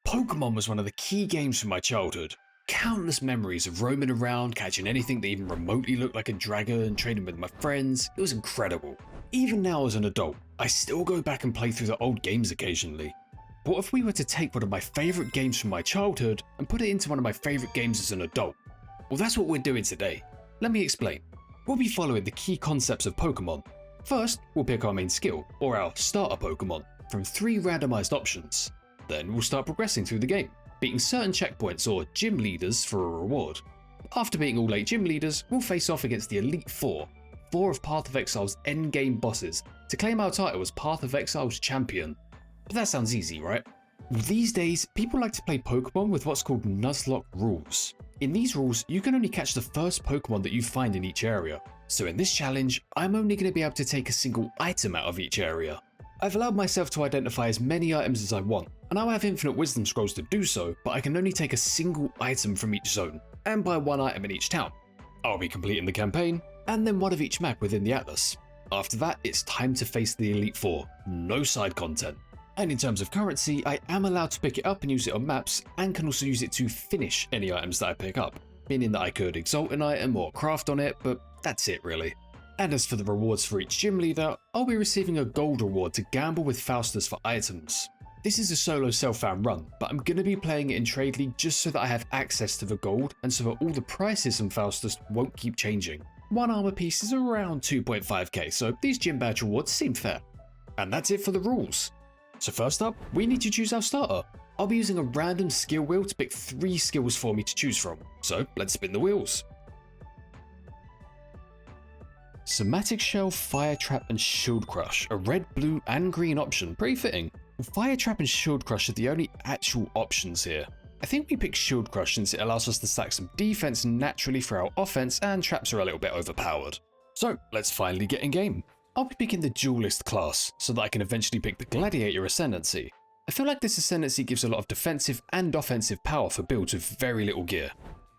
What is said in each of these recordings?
Pokemon was one of the key games from my childhood. Countless memories of roaming around, catching anything that even remotely looked like a dragon, trading with my friends. It was incredible. Even now as an adult, I still go back and play through the old games occasionally. What if we were to take one of my favourite games from my childhood and put it into one of my favourite games as an adult? Well, that's what we're doing today. Let me explain. We'll be following the key concepts of Pokemon. First, we'll pick our main skill, or our starter Pokemon, from 3 randomised options. Then we'll start progressing through the game, beating certain checkpoints or gym leaders for a reward. After beating all 8 gym leaders, we'll face off against the Elite Four of Path of Exile's endgame bosses, to claim our title as Path of Exile's champion. But that sounds easy, right? These days, people like to play Pokemon with what's called Nuzlocke rules. In these rules, you can only catch the first Pokemon that you find in each area. So in this challenge, I'm only going to be able to take a single item out of each area. I've allowed myself to identify as many items as I want, and I'll have infinite wisdom scrolls to do so, but I can only take a single item from each zone, and buy 1 item in each town. I'll be completing the campaign, and then 1 of each map within the Atlas. After that, it's time to face the Elite Four, no side content. And in terms of currency, I am allowed to pick it up and use it on maps, and can also use it to finish any items that I pick up, meaning that I could exalt an item or craft on it, but that's it really. And as for the rewards for each gym leader, I'll be receiving a gold reward to gamble with Faustus for items. This is a solo self-found run, but I'm going to be playing it in Trade League just so that I have access to the gold and so that all the prices on Faustus won't keep changing. 1 armor piece is around 2.5k, so these gym badge rewards seem fair. And that's it for the rules. So first up, we need to choose our starter. I'll be using a random skill wheel to pick 3 skills for me to choose from, so let's spin the wheels. Somatic Shell, Fire Trap and Shield Crush, a red, blue and green option, pretty fitting. Fire Trap and Shield Crush are the only actual options here. I think we pick Shield Crush since it allows us to stack some defense naturally for our offense, and traps are a little bit overpowered. So let's finally get in game. I'll be picking the Duelist class so that I can eventually pick the Gladiator Ascendancy. I feel like this Ascendancy gives a lot of defensive and offensive power for builds with very little gear.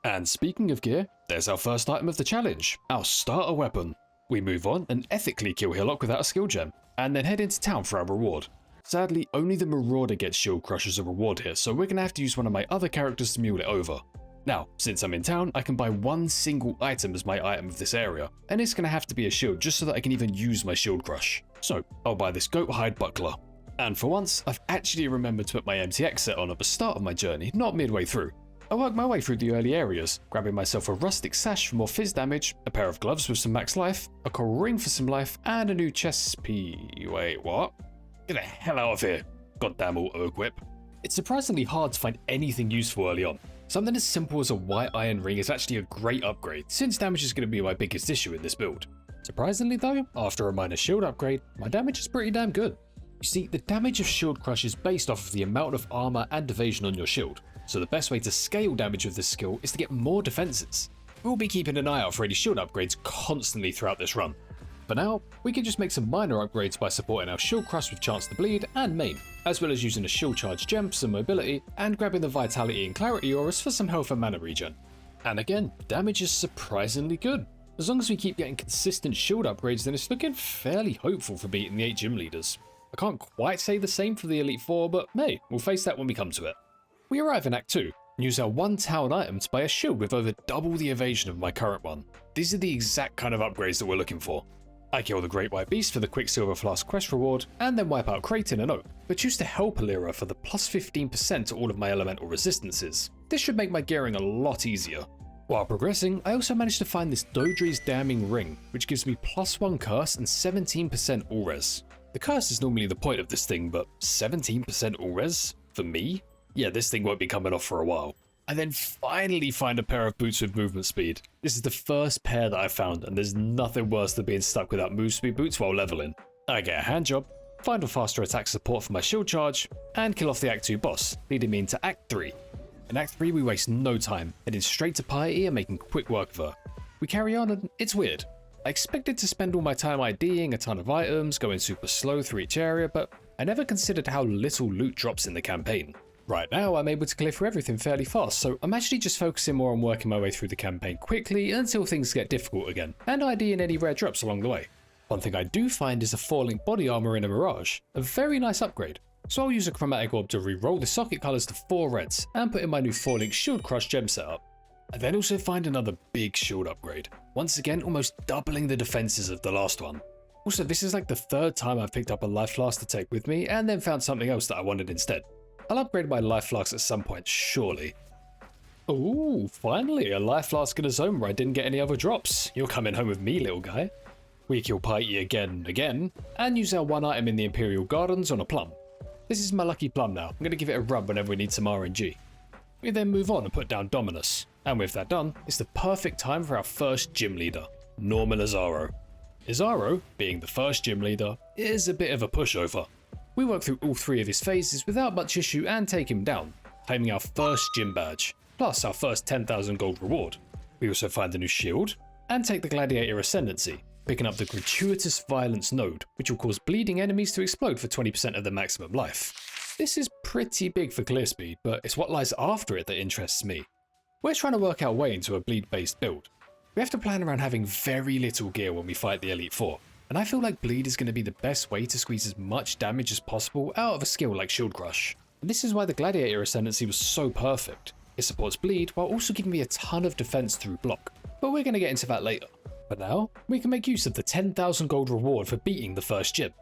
And speaking of gear, there's our first item of the challenge, our starter weapon. We move on and ethically kill Hillock without a skill gem, and then head into town for our reward. Sadly, only the Marauder gets Shield Crush as a reward here, so we're going to have to use one of my other characters to mule it over. Now, since I'm in town, I can buy 1 single item as my item of this area, and it's going to have to be a shield just so that I can even use my Shield Crush. So, I'll buy this Goat Hide Buckler. And for once, I've actually remembered to put my MTX set on at the start of my journey, not midway through. I work my way through the early areas, grabbing myself a rustic sash for more fizz damage, a pair of gloves with some max life, a coral ring for some life, and a new chest wait, what? Get the hell out of here. Goddamn auto-equip. It's surprisingly hard to find anything useful early on. Something as simple as a white iron ring is actually a great upgrade, since damage is going to be my biggest issue in this build. Surprisingly though, after a minor shield upgrade, my damage is pretty damn good. You see, the damage of Shield Crush is based off of the amount of armor and evasion on your shield, so the best way to scale damage with this skill is to get more defenses. We'll be keeping an eye out for any shield upgrades constantly throughout this run. For now, we can just make some minor upgrades by supporting our Shield Crush with Chance to Bleed and Main, as well as using a Shield Charge gem for some mobility, and grabbing the Vitality and Clarity auras for some health and mana regen. And again, damage is surprisingly good. As long as we keep getting consistent shield upgrades, then it's looking fairly hopeful for beating the 8 gym leaders. I can't quite say the same for the Elite Four, but hey, we'll face that when we come to it. We arrive in Act 2, and use our 1 town item to buy a shield with over double the evasion of my current one. These are the exact kind of upgrades that we're looking for. I kill the Great White Beast for the Quicksilver Flask quest reward, and then wipe out Kraton and Oak, but choose to help Alira for the plus 15% to all of my elemental resistances. This should make my gearing a lot easier. While progressing, I also managed to find this Dodri's Damning Ring, which gives me plus 1 curse and 17% all res. The curse is normally the point of this thing, but 17% all res? For me? Yeah, this thing won't be coming off for a while. I then finally find a pair of boots with movement speed. This is the first pair that I found, and there's nothing worse than being stuck without move speed boots while leveling. I get a hand job, find a faster attack support for my shield charge, and kill off the Act 2 boss, leading me into Act 3. In Act 3 we waste no time, heading straight to Piety and making quick work of her. We carry on and it's weird. I expected to spend all my time IDing a ton of items, going super slow through each area, but I never considered how little loot drops in the campaign. Right now, I'm able to clear through everything fairly fast, so I'm actually just focusing more on working my way through the campaign quickly until things get difficult again, and IDing any rare drops along the way. One thing I do find is a falling body armor in a Mirage, a very nice upgrade. So I'll use a chromatic orb to re-roll the socket colours to 4 reds and put in my new 4-link Shield Crush gem setup. I then also find another big shield upgrade, once again almost doubling the defences of the last one. Also, this is like the 3rd time I've picked up a life flask to take with me and then found something else that I wanted instead. I'll upgrade my life flasks at some point, surely. Ooh, finally a life flask in a zone where I didn't get any other drops. You're coming home with me, little guy. We kill Piety again, and use our 1 item in the Imperial Gardens on a plum. This is my lucky plum now. I'm going to give it a rub whenever we need some RNG. We then move on and put down Dominus. And with that done, it's the perfect time for our first gym leader, Norman Azaro. Azaro, being the first gym leader, is a bit of a pushover. We work through all 3 of his phases without much issue and take him down, claiming our first gym badge, plus our first 10,000 gold reward. We also find a new shield, and take the Gladiator Ascendancy, picking up the Gratuitous Violence node, which will cause bleeding enemies to explode for 20% of their maximum life. This is pretty big for clear speed, but it's what lies after it that interests me. We're trying to work our way into a bleed-based build. We have to plan around having very little gear when we fight the Elite Four, and I feel like bleed is going to be the best way to squeeze as much damage as possible out of a skill like Shield Crush. And this is why the Gladiator Ascendancy was so perfect. It supports bleed while also giving me a ton of defense through block, but we're going to get into that later. But now, we can make use of the 10,000 gold reward for beating the first gym.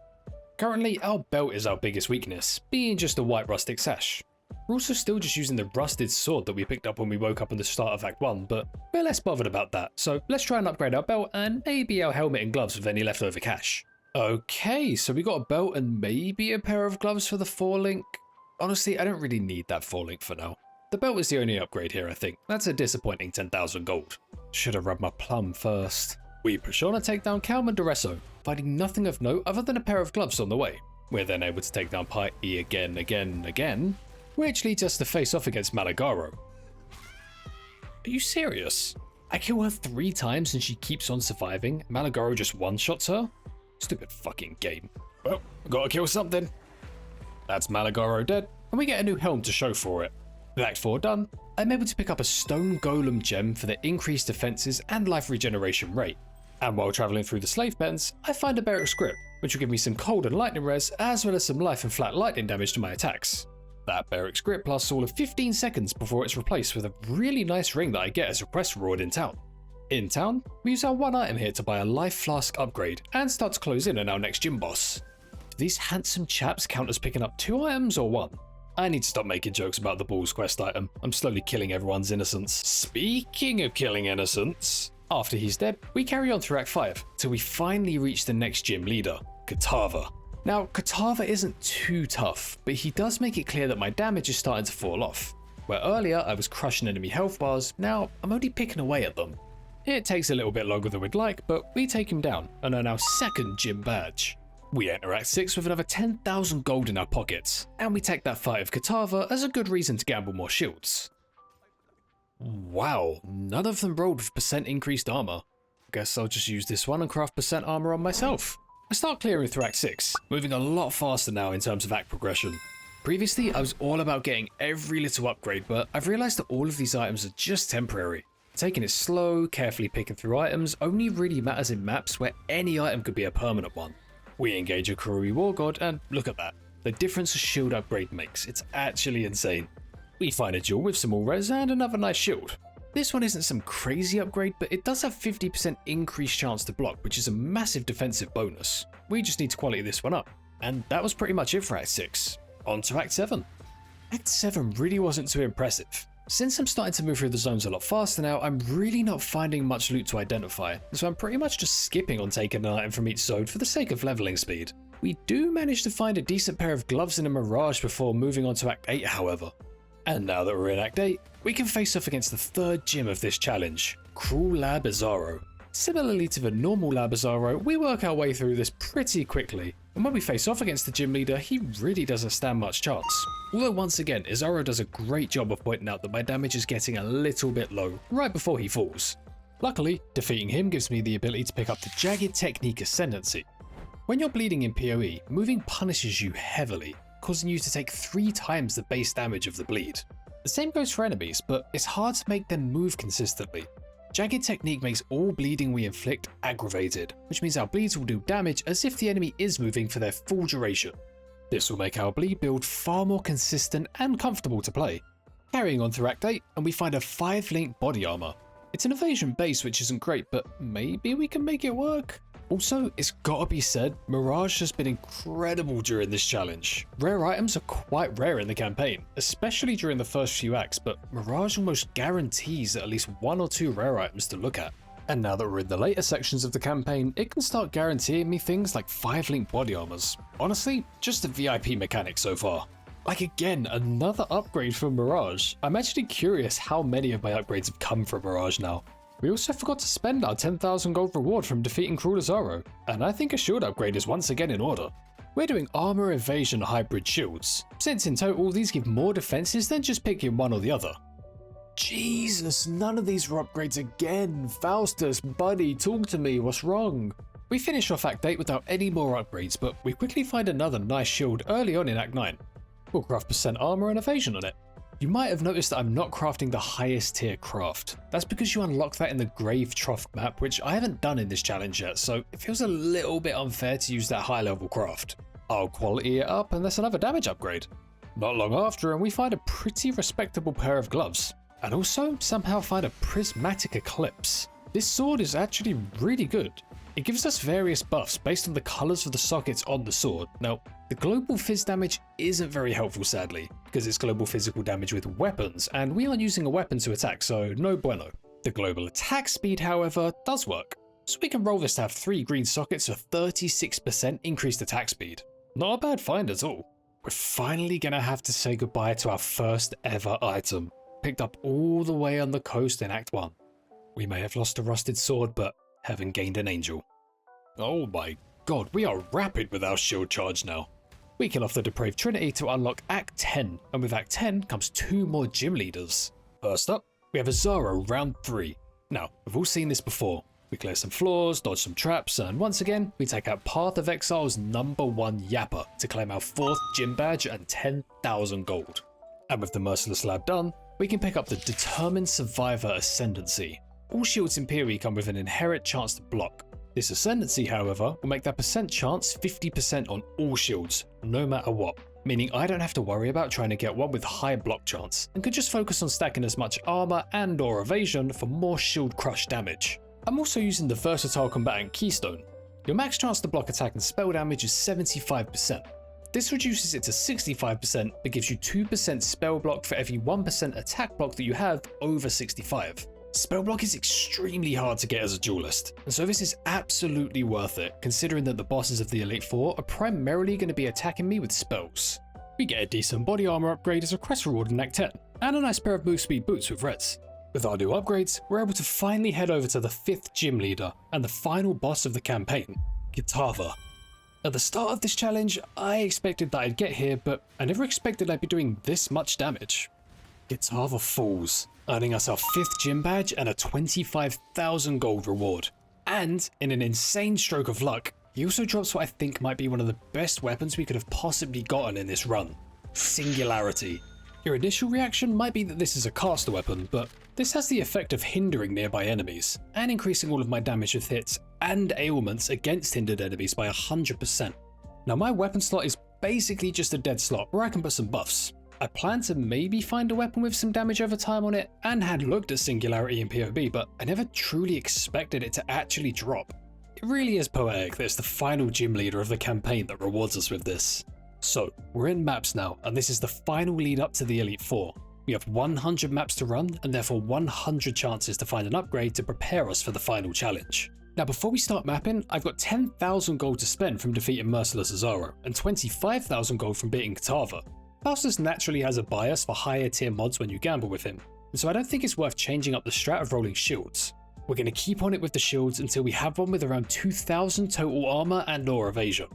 Currently, our belt is our biggest weakness, being just a white rustic sash. We're also still just using the rusted sword that we picked up when we woke up in the start of Act 1, but we're less bothered about that, so let's try and upgrade our belt and maybe our helmet and gloves with any leftover cash. Okay, so we got a belt and maybe a pair of gloves for the 4-link. Honestly, I don't really need that 4-link for now. The belt is the only upgrade here, I think. That's a disappointing 10,000 gold. Should have rubbed my plum first. We push on and take down Calman Duresso, finding nothing of note other than a pair of gloves on the way. We're then able to take down Piety again, which leads us to face off against Malagaro. Are you serious? I kill her 3 times and she keeps on surviving. Malagaro just one-shots her? Stupid fucking game. Well, gotta kill something. That's Malagaro dead, and we get a new helm to show for it. With Act 4 done, I'm able to pick up a Stone Golem gem for the increased defenses and life regeneration rate. And while travelling through the slave pens, I find a Barracks Grip, which will give me some cold and lightning res, as well as some life and flat lightning damage to my attacks. That Barracks Grip lasts all of 15 seconds before it's replaced with a really nice ring that I get as a quest reward in town. In town, we use our 1 item here to buy a life flask upgrade and start to close in on our next gym boss. Do these handsome chaps count as picking up 2 items or 1? I need to stop making jokes about the Balls quest item. I'm slowly killing everyone's innocence. Speaking of killing innocence, after he's dead, we carry on through Act 5 till we finally reach the next gym leader, Katava. Now, Katava isn't too tough, but he does make it clear that my damage is starting to fall off. Where earlier I was crushing enemy health bars, now I'm only picking away at them. It takes a little bit longer than we'd like, but we take him down and earn our 2nd gym badge. We enter Act 6 with another 10,000 gold in our pockets, and we take that fight of Katava as a good reason to gamble more shields. Wow, none of them rolled with % increased armor. Guess I'll just use this one and craft % armor on myself. I start clearing through Act 6, moving a lot faster now in terms of act progression. Previously, I was all about getting every little upgrade, but I've realised that all of these items are just temporary. Taking it slow, carefully picking through items only really matters in maps where any item could be a permanent one. We engage a Kurui War God, and look at that. The difference a shield upgrade makes, it's actually insane. We find a jewel with some all res and another nice shield. This one isn't some crazy upgrade, but it does have 50% increased chance to block, which is a massive defensive bonus. We just need to quality this one up. And that was pretty much it for Act 6. On to Act 7. Act 7 really wasn't too impressive. Since I'm starting to move through the zones a lot faster now, I'm really not finding much loot to identify, so I'm pretty much just skipping on taking an item from each zone for the sake of leveling speed. We do manage to find a decent pair of gloves in a Mirage before moving on to Act 8 however. And now that we're in Act 8, we can face off against the 3rd gym of this challenge, Cruel Lab Azaro. Similarly to the normal Lab Azaro, we work our way through this pretty quickly, and when we face off against the gym leader, he really doesn't stand much chance. Although once again, Azaro does a great job of pointing out that my damage is getting a little bit low, right before he falls. Luckily, defeating him gives me the ability to pick up the Jagged Technique Ascendancy. When you're bleeding in PoE, moving punishes you heavily, causing you to take 3 times the base damage of the bleed. The same goes for enemies, but it's hard to make them move consistently. Jagged Technique makes all bleeding we inflict aggravated, which means our bleeds will do damage as if the enemy is moving for their full duration. This will make our bleed build far more consistent and comfortable to play. Carrying on through Act 8, and we find a 5-link body armor. It's an evasion base which isn't great, but maybe we can make it work? Also, it's gotta be said, Mirage has been incredible during this challenge. Rare items are quite rare in the campaign, especially during the first few acts, but Mirage almost guarantees at least 1 or 2 rare items to look at. And now that we're in the later sections of the campaign, it can start guaranteeing me things like 5-link body armors. Honestly, just a VIP mechanic so far. Like again, another upgrade from Mirage. I'm actually curious how many of my upgrades have come from Mirage now. We also forgot to spend our 10,000 gold reward from defeating Cruel Azaro, and I think a shield upgrade is once again in order. We're doing armor, evasion, hybrid shields, since in total these give more defenses than just picking one or the other. Jesus, none of these were upgrades again. Faustus, buddy, talk to me, what's wrong? We finish off Act 8 without any more upgrades, but we quickly find another nice shield early on in Act 9. We'll craft percent armor and evasion on it. You might have noticed that I'm not crafting the highest tier craft. That's because you unlock that in the Grave Trough map, which I haven't done in this challenge yet, so it feels a little bit unfair to use that high level craft. I'll quality it up and that's another damage upgrade. Not long after, and we find a pretty respectable pair of gloves. And also somehow find a prismatic eclipse. This sword is actually really good. It gives us various buffs based on the colours of the sockets on the sword. Now, the global fizz damage isn't very helpful sadly, because it's global physical damage with weapons, and we aren't using a weapon to attack, so no bueno. The global attack speed, however, does work. So we can roll this to have 3 green sockets for 36% increased attack speed. Not a bad find at all. We're finally gonna have to say goodbye to our first ever item. Picked up all the way on the coast in Act 1. We may have lost a rusted sword, but haven't gained an angel. Oh my god, we are rapid with our shield charge now. We kill off the Depraved Trinity to unlock Act 10, and with Act 10 comes 2 more gym leaders. First up, we have Azaro round 3. Now, we've all seen this before. We clear some floors, dodge some traps, and once again, we take out Path of Exile's #1 Yapper to claim our 4th gym badge and 10,000 gold. And with the Merciless Lab done, we can pick up the Determined Survivor Ascendancy. All shields in Piri come with an inherent chance to block. This Ascendancy, however, will make that percent chance 50% on all shields, no matter what, meaning I don't have to worry about trying to get one with high block chance, and can just focus on stacking as much armor and or evasion for more shield crush damage. I'm also using the Versatile Combatant Keystone. Your max chance to block attack and spell damage is 75%. This reduces it to 65%, but gives you 2% spell block for every 1% attack block that you have over 65. Spell block is extremely hard to get as a duelist, and so this is absolutely worth it, considering that the bosses of the Elite Four are primarily going to be attacking me with spells. We get a decent body armor upgrade as a quest reward in Act 10, and a nice pair of move speed boots with reds. With our new upgrades, we're able to finally head over to the 5th gym leader, and the final boss of the campaign, Gitava. At the start of this challenge, I expected that I'd get here, but I never expected I'd be doing this much damage. Gitava falls, earning us our 5th gym badge and a 25,000 gold reward. And, in an insane stroke of luck, he also drops what I think might be one of the best weapons we could have possibly gotten in this run. Singularity. Your initial reaction might be that this is a caster weapon, but this has the effect of hindering nearby enemies, and increasing all of my damage with hits and ailments against hindered enemies by 100%. Now my weapon slot is basically just a dead slot where I can put some buffs. I plan to maybe find a weapon with some damage over time on it, and had looked at Singularity in PoB, but I never truly expected it to actually drop. It really is poetic that it's the final gym leader of the campaign that rewards us with this. So, we're in maps now, and this is the final lead up to the Elite Four. We have 100 maps to run, and therefore 100 chances to find an upgrade to prepare us for the final challenge. Now before we start mapping, I've got 10,000 gold to spend from defeating Merciless Azaro, and 25,000 gold from beating Gitava. Faustus naturally has a bias for higher tier mods when you gamble with him, and so I don't think it's worth changing up the strat of rolling shields. We're going to keep on it with the shields until we have one with around 2,000 total armor and or evasion.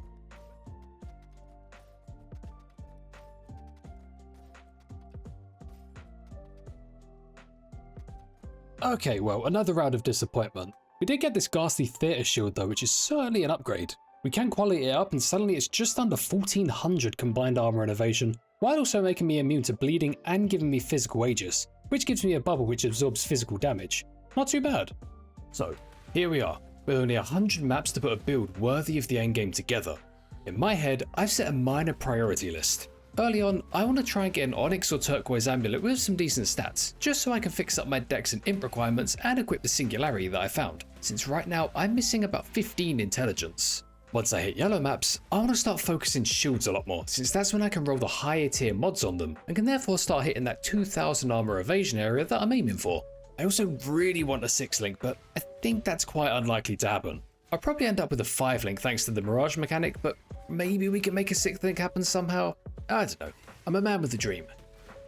Okay, well, another round of disappointment. We did get this ghastly theatre shield though, which is certainly an upgrade. We can quality it up and suddenly it's just under 1400 combined armor and evasion, while also making me immune to bleeding and giving me physical aegis, which gives me a bubble which absorbs physical damage. Not too bad. So, here we are, with only 100 maps to put a build worthy of the endgame together. In my head, I've set a minor priority list. Early on, I want to try and get an Onyx or Turquoise amulet with some decent stats, just so I can fix up my dex and imp requirements and equip the Singularity that I found, since right now I'm missing about 15 intelligence. Once I hit yellow maps, I want to start focusing shields a lot more, since that's when I can roll the higher tier mods on them, and can therefore start hitting that 2000 armor evasion area that I'm aiming for. I also really want a 6 link, but I think that's quite unlikely to happen. I'll probably end up with a 5 link thanks to the Mirage mechanic, but maybe we can make a 6th link happen somehow? I don't know. I'm a man with a dream.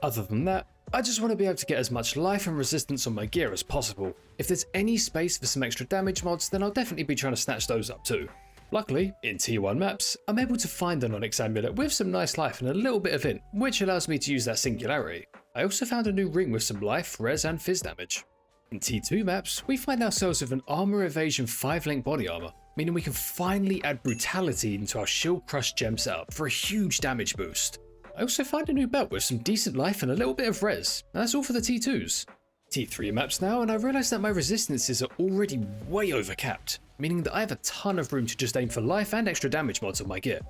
Other than that, I just want to be able to get as much life and resistance on my gear as possible. If there's any space for some extra damage mods, then I'll definitely be trying to snatch those up too. Luckily, in T1 maps, I'm able to find an Onyx amulet with some nice life and a little bit of int, which allows me to use that Singularity. I also found a new ring with some life, res and fizz damage. In T2 maps, we find ourselves with an armor evasion 5 link body armor, meaning we can finally add brutality into our shield crush gem setup for a huge damage boost. I also find a new belt with some decent life and a little bit of res, and that's all for the T2s. T3 maps now, and I realise that my resistances are already way overcapped, meaning that I have a ton of room to just aim for life and extra damage mods on my gear.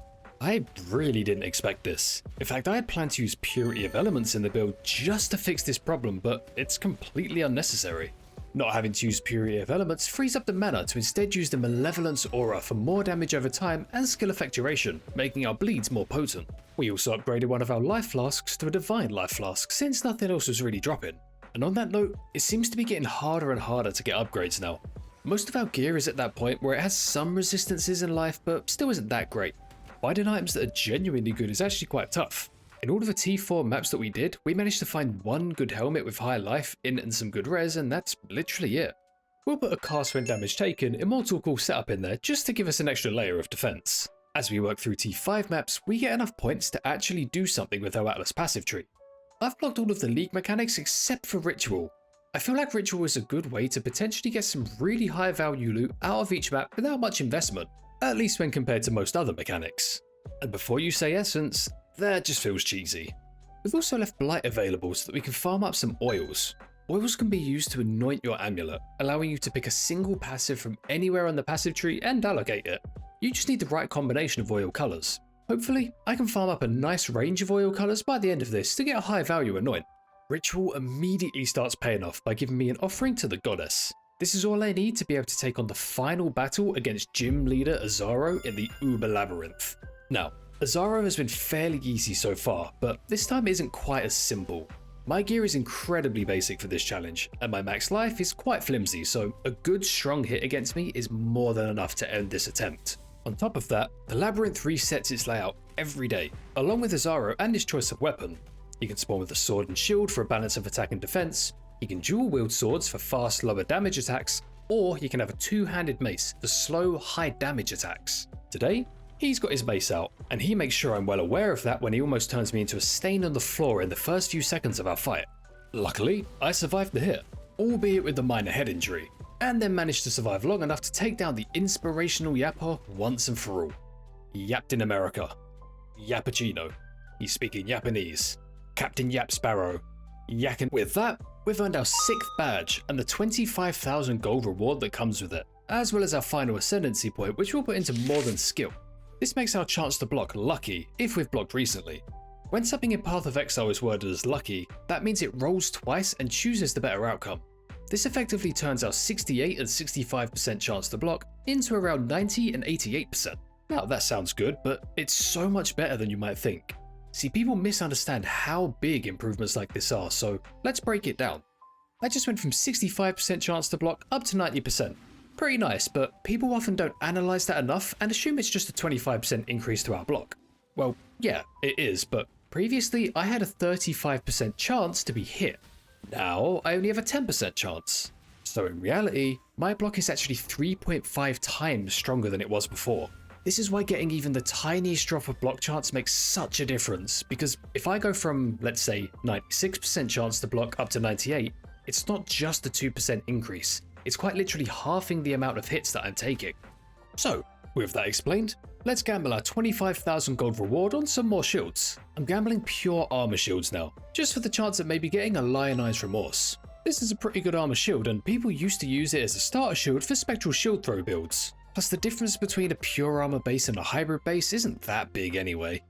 I really didn't expect this. In fact, I had planned to use Purity of Elements in the build just to fix this problem, but it's completely unnecessary. Not having to use Purity of Elements frees up the mana to instead use the Malevolence Aura for more damage over time and skill effect duration, making our bleeds more potent. We also upgraded one of our life flasks to a Divine Life Flask since nothing else was really dropping. And on that note, it seems to be getting harder and harder to get upgrades now. Most of our gear is at that point where it has some resistances in life but still isn't that great. Finding items that are genuinely good is actually quite tough. In all of the T4 maps that we did, we managed to find one good helmet with high life, int and some good res, and that's literally it. We'll put a cast when damage taken Immortal Call setup in there just to give us an extra layer of defense. As we work through T5 maps, we get enough points to actually do something with our Atlas passive tree. I've blocked all of the League mechanics except for Ritual. I feel like Ritual is a good way to potentially get some really high value loot out of each map without much investment, at least when compared to most other mechanics. And before you say Essence, that just feels cheesy. We've also left Blight available so that we can farm up some oils. Oils can be used to anoint your amulet, allowing you to pick a single passive from anywhere on the passive tree and allocate it. You just need the right combination of oil colours. Hopefully, I can farm up a nice range of oil colours by the end of this to get a high value anoint. Ritual immediately starts paying off by giving me an offering to the goddess. This is all I need to be able to take on the final battle against gym leader Azaro in the Uber Labyrinth. Now, Azaro has been fairly easy so far, but this time isn't quite as simple. My gear is incredibly basic for this challenge, and my max life is quite flimsy, so a good strong hit against me is more than enough to end this attempt. On top of that, the labyrinth resets its layout every day, along with Azaro and his choice of weapon. You can spawn with a sword and shield for a balance of attack and defense, you can dual wield swords for fast lower damage attacks, or you can have a two-handed mace for slow high damage attacks. Today, he's got his mace out, and he makes sure I'm well aware of that when he almost turns me into a stain on the floor in the first few seconds of our fight. Luckily, I survived the hit, albeit with a minor head injury, and then managed to survive long enough to take down the inspirational Yapper once and for all. Yapped in America. Yappuccino. He's speaking Japanese. Captain Yap Sparrow. Yakin. With that, we've earned our 6th badge and the 25,000 gold reward that comes with it, as well as our final ascendancy point, which we'll put into more than skill. This makes our chance to block lucky if we've blocked recently. When something in Path of Exile is worded as lucky, that means it rolls twice and chooses the better outcome. This effectively turns our 68 and 65% chance to block into around 90 and 88%. Now that sounds good, but it's so much better than you might think. See, people misunderstand how big improvements like this are, so let's break it down. I just went from 65% chance to block up to 90%. Pretty nice, but people often don't analyze that enough and assume it's just a 25% increase to our block. Well, yeah, it is, but previously I had a 35% chance to be hit. Now I only have a 10% chance. So in reality, my block is actually 3.5 times stronger than it was before. This is why getting even the tiniest drop of block chance makes such a difference, because if I go from, let's say, 96% chance to block up to 98, it's not just a 2% increase, it's quite literally halving the amount of hits that I'm taking. So, with that explained, let's gamble our 25,000 gold reward on some more shields. I'm gambling pure armor shields now, just for the chance of maybe getting a Lionized Remorse. This is a pretty good armor shield, and people used to use it as a starter shield for spectral shield throw builds. Plus the difference between a pure armor base and a hybrid base isn't that big anyway.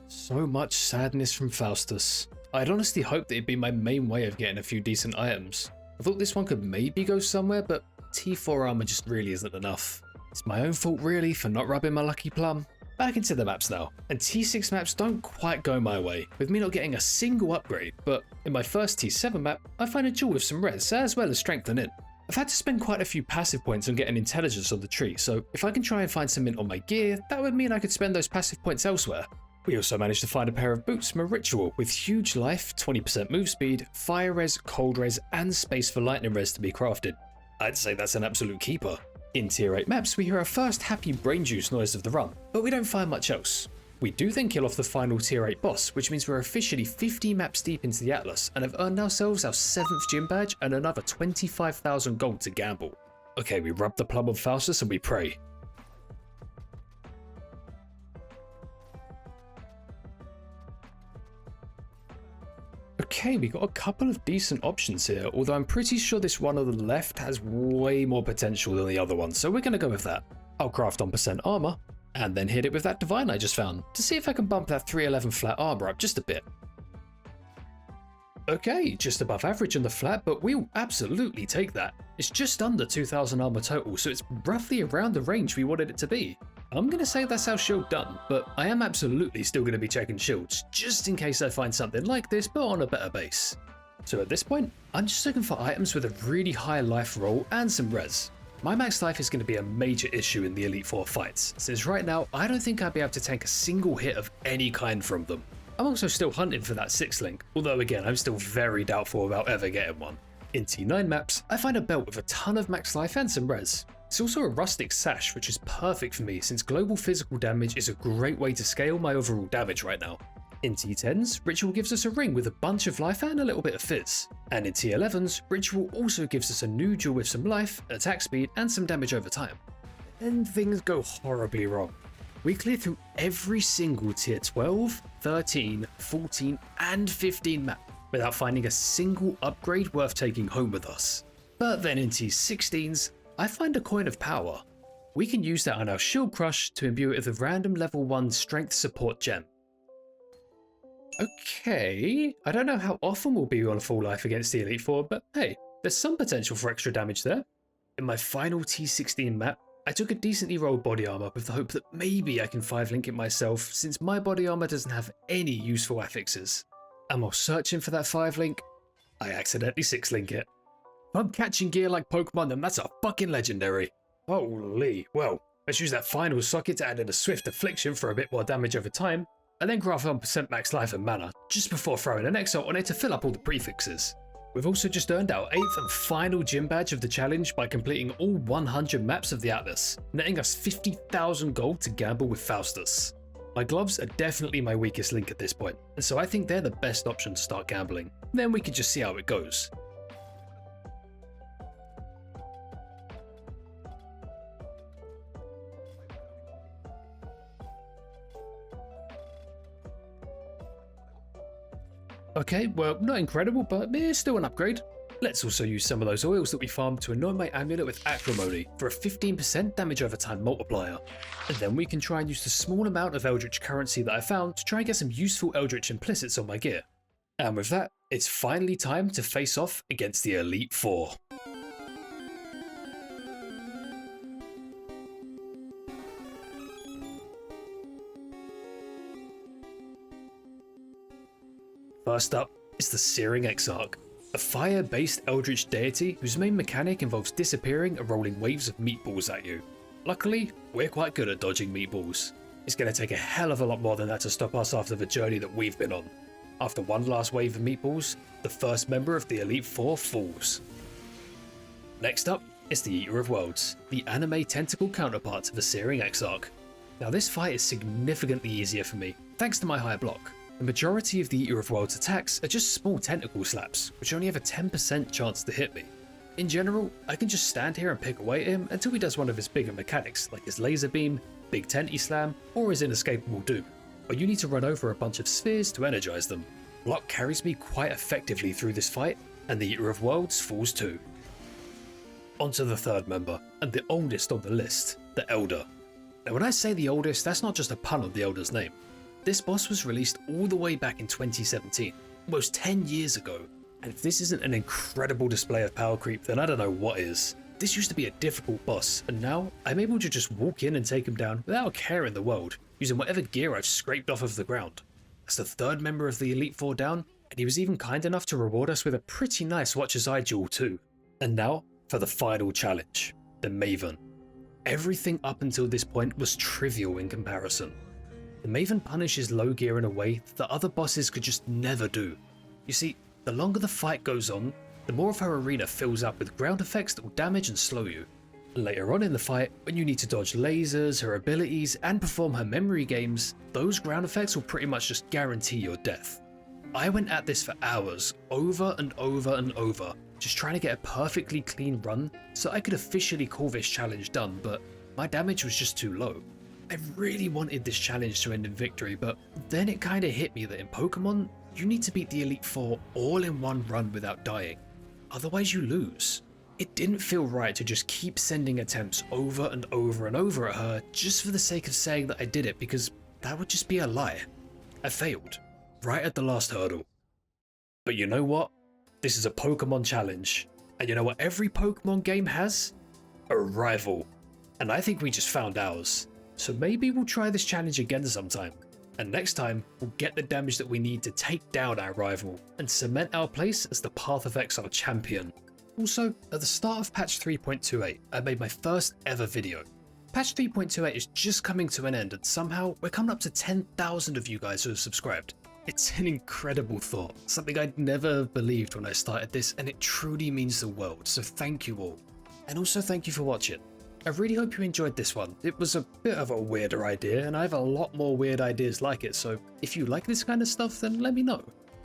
So much sadness from Faustus. I'd honestly hoped that it'd be my main way of getting a few decent items. I thought this one could maybe go somewhere, but T4 armor just really isn't enough. It's my own fault really for not rubbing my lucky plum. Back into the maps now, and T6 maps don't quite go my way, with me not getting a single upgrade, but in my first T7 map, I find a jewel with some res, as well as strength and int. I've had to spend quite a few passive points on getting intelligence on the tree, so if I can try and find some int on my gear, that would mean I could spend those passive points elsewhere. We also managed to find a pair of boots from a ritual with huge life, 20% move speed, fire res, cold res, and space for lightning res to be crafted. I'd say that's an absolute keeper. In tier 8 maps, we hear our first happy brain juice noise of the run, but we don't find much else. We do then kill off the final tier 8 boss, which means we're officially 50 maps deep into the Atlas and have earned ourselves our 7th gym badge and another 25,000 gold to gamble. Okay, we rub the plum on Faustus and we pray. Okay, we got a couple of decent options here, although I'm pretty sure this one on the left has way more potential than the other one, so we're going to go with that. I'll craft on percent armor, and then hit it with that divine I just found, to see if I can bump that 311 flat armor up just a bit. Okay, just above average on the flat, but we'll absolutely take that. It's just under 2,000 armor total, so it's roughly around the range we wanted it to be. I'm going to say that's our shield done, but I am absolutely still going to be checking shields, just in case I find something like this, but on a better base. So at this point, I'm just looking for items with a really high life roll and some res. My max life is going to be a major issue in the Elite 4 fights, since right now I don't think I'd be able to tank a single hit of any kind from them. I'm also still hunting for that 6 link, although again I'm still very doubtful about ever getting one. In T9 maps, I find a belt with a ton of max life and some res. It's also a rustic sash, which is perfect for me since global physical damage is a great way to scale my overall damage right now. In T10s, Ritual gives us a ring with a bunch of life and a little bit of fizz. And in T11s, Ritual also gives us a new jewel with some life, attack speed, and some damage over time. Then things go horribly wrong. We clear through every single tier 12, 13, 14, and 15 map without finding a single upgrade worth taking home with us. But then in T16s, I find a coin of power. We can use that on our Shield Crush to imbue it with a random level 1 strength support gem. Okay, I don't know how often we'll be on full life against the Elite 4, but hey, there's some potential for extra damage there. In my final T16 map, I took a decently rolled body armor with the hope that maybe I can 5-link it myself since my body armor doesn't have any useful affixes. And while searching for that 5-link, I accidentally 6-link it. If I'm catching gear like Pokemon, then that's a fucking legendary. Holy, well, let's use that final socket to add in a swift affliction for a bit more damage over time, and then craft on percent max life and mana, just before throwing an exalt on it to fill up all the prefixes. We've also just earned our 8th and final gym badge of the challenge by completing all 100 maps of the Atlas, netting us 50,000 gold to gamble with Faustus. My gloves are definitely my weakest link at this point, and so I think they're the best option to start gambling. Then we can just see how it goes. Okay, well, not incredible, but it's still an upgrade. Let's also use some of those oils that we farmed to anoint my amulet with acrimony for a 15% damage over time multiplier. And then we can try and use the small amount of Eldritch currency that I found to try and get some useful Eldritch implicits on my gear. And with that, it's finally time to face off against the Elite 4. First up is the Searing Exarch, a fire-based eldritch deity whose main mechanic involves disappearing and rolling waves of meatballs at you. Luckily, we're quite good at dodging meatballs. It's going to take a hell of a lot more than that to stop us after the journey that we've been on. After one last wave of meatballs, the first member of the Elite 4 falls. Next up is the Eater of Worlds, the anime tentacle counterpart to the Searing Exarch. Now this fight is significantly easier for me, thanks to my higher block. The majority of the Eater of Worlds attacks are just small tentacle slaps, which only have a 10% chance to hit me. In general, I can just stand here and pick away at him until he does one of his bigger mechanics, like his laser beam, big tenty slam, or his inescapable doom. But you need to run over a bunch of spheres to energize them. Block carries me quite effectively through this fight, and the Eater of Worlds falls too. Onto the third member, and the oldest on the list, the Elder. Now when I say the oldest, that's not just a pun on the Elder's name. This boss was released all the way back in 2017, almost 10 years ago, and if this isn't an incredible display of power creep, then I don't know what is. This used to be a difficult boss, and now I'm able to just walk in and take him down without a care in the world, using whatever gear I've scraped off of the ground. That's the third member of the Elite Four down, and he was even kind enough to reward us with a pretty nice Watcher's Eye jewel too. And now, for the final challenge, the Maven. Everything up until this point was trivial in comparison. The Maven punishes low gear in a way that the other bosses could just never do. You see, the longer the fight goes on, the more of her arena fills up with ground effects that will damage and slow you. Later on in the fight, when you need to dodge lasers, her abilities, and perform her memory games, those ground effects will pretty much just guarantee your death. I went at this for hours, over and over and over, just trying to get a perfectly clean run so I could officially call this challenge done, but my damage was just too low. I really wanted this challenge to end in victory, but then it kinda hit me that in Pokemon, you need to beat the Elite Four all in one run without dying. Otherwise you lose. It didn't feel right to just keep sending attempts over and over and over at her just for the sake of saying that I did it, because that would just be a lie. I failed, right at the last hurdle. But you know what? This is a Pokemon challenge, and you know what every Pokemon game has? A rival. And I think we just found ours. So maybe we'll try this challenge again sometime. And next time, we'll get the damage that we need to take down our rival and cement our place as the Path of Exile champion. Also, at the start of patch 3.28, I made my first ever video. Patch 3.28 is just coming to an end, and somehow we're coming up to 10,000 of you guys who have subscribed. It's an incredible thought, something I'd never believed when I started this, and it truly means the world, so thank you all. And also thank you for watching. I really hope you enjoyed this one. It was a bit of a weirder idea, and I have a lot more weird ideas like it, so if you like this kind of stuff, then let me know.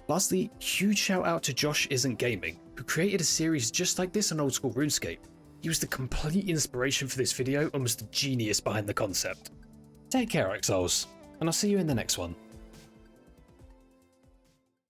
Lastly, huge shout out to Josh Isn't Gaming, who created a series just like this on Old School RuneScape. He was the complete inspiration for this video and was the genius behind the concept. Take care, Exiles, and I'll see you in the next one.